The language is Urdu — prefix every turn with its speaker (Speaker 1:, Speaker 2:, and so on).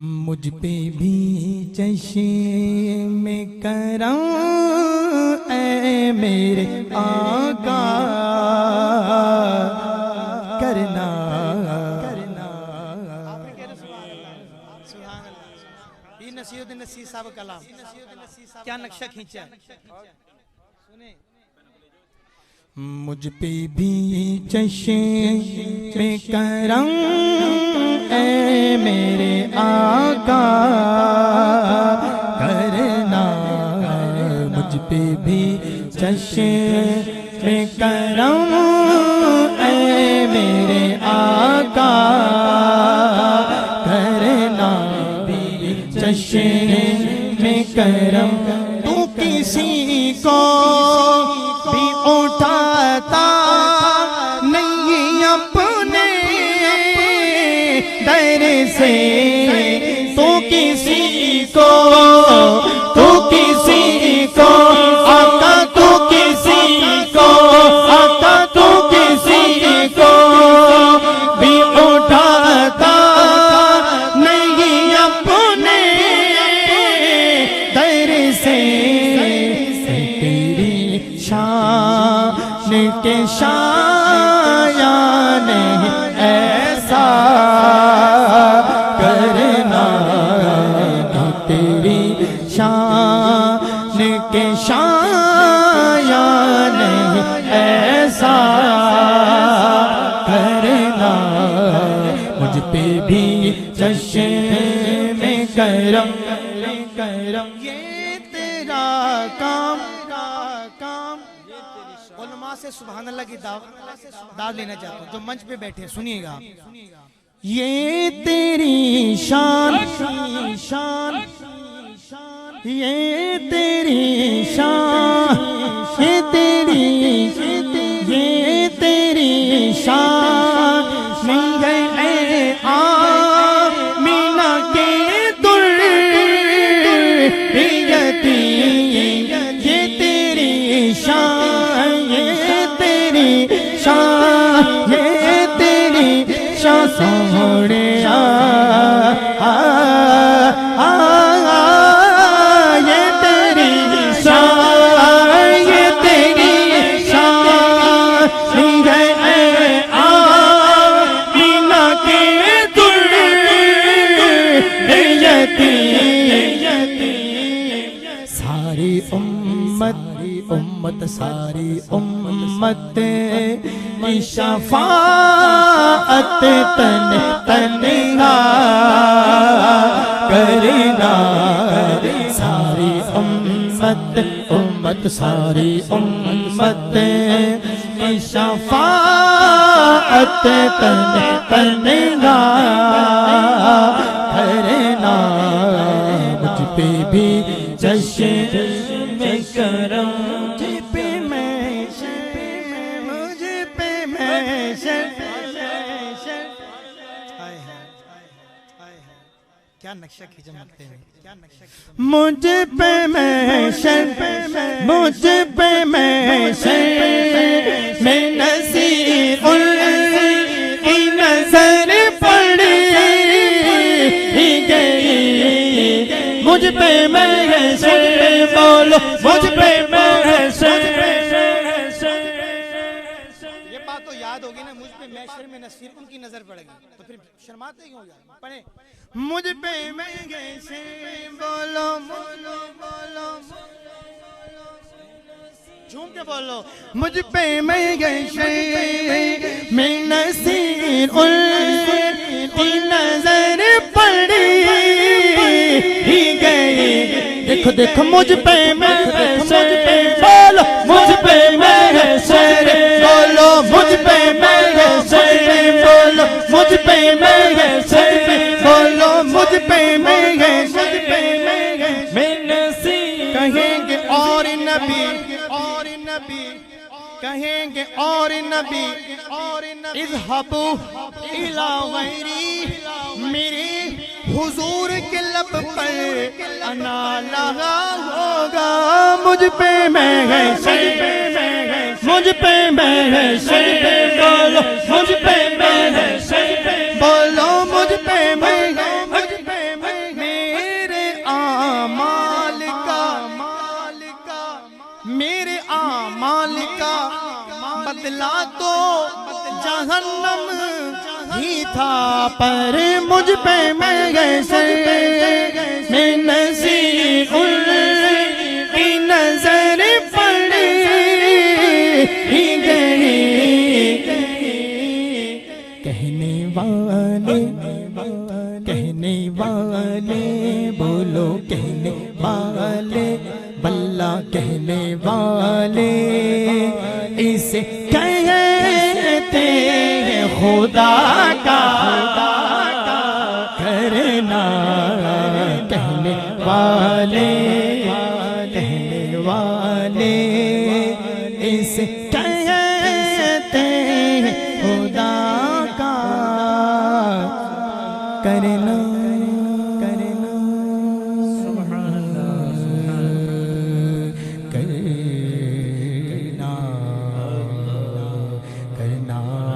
Speaker 1: مجھ پہ بھی چشم کرم اے میرے آقا کرنا یہ نصیر الدین نصیر صاحب کلام کیا نقشہ کھینچا ہے. مجھ پہ بھی چشم کرم اے میرے آقا کرنا. مجھ پہ بھی چشم کرم اے میرے آقا کرنا. چشم کرم تو کسی کو بھی اٹھاتا نہیں اپنے در سے. تو کسی کو آقا تو کسی کو آقا تو کسی کو بھی اٹھاتا نہیں اپنے در سے. تیری شان کے شایان ایسا کرنا. تیری شان کے شایان ایسا کرنا. مجھ پہ بھی چشم کرم یہ تیرا کام. علماء سے سبحان اللہ کی داد لینا چاہتا ہوں جو منچ پہ بیٹھے سنیے گا. یہ تیری شان یہ تیری شان یہ تیری شان نہیں ہے اے آمینہ کے درریتی. یہ تیری شان یہ تیری شان یہ تیری شان سوڑے ساری امت کی شفاعت تنہا کرنا. ساری امت ساری امت کی شفاعت تنہا کرنا. مجھ پہ بھی چشم کرم کیا نقشہ کھینچا مانگتے ہیں. مجھ پہ محشر مجھ پہ محشر میں نصیر کی نظر پڑی گئی. مجھ پہ محشر بولو مجھ پہ محشر. یہ بات تو یاد ہوگی نا. مجھ پہ محشر میں نصیر ان کی نظر پڑے گی تو پھر شرماتے کیوں جائیں. پڑھیں مجھ پہ محشر بولو جھوم کے بولو. مجھ پہ محشر میں نصیر کی نظر پڑی گئی. دیکھو دیکھو مجھ پہ محشر بولو مجھ پہ محشر بولو مجھ پہ محشر بولو مجھ پہ محشر بولو مجھ پہ محشر میں نصیر کہیں گے اور نبی کہیں گے اور نبی اذهبوا الى غیری. میرے حضور کے لب پر انا لگا ہوگا. مجھ پہ محشر مجھ پہ محشر بولو مجھ پہ محشر بولو مجھ پہ محشر بدلا تو جہنم ہی تھا، پر مجھ پہ محشر میں نصیب کی نظر پڑی ہی گئی۔ کہنے والے بولو، کہنے والے بلّہ، کہنے والے اسے کہتے ہیں خدا کا کرنا۔ کہنے والے اسے کہتے ہیں خدا کا کرنا۔ کرنا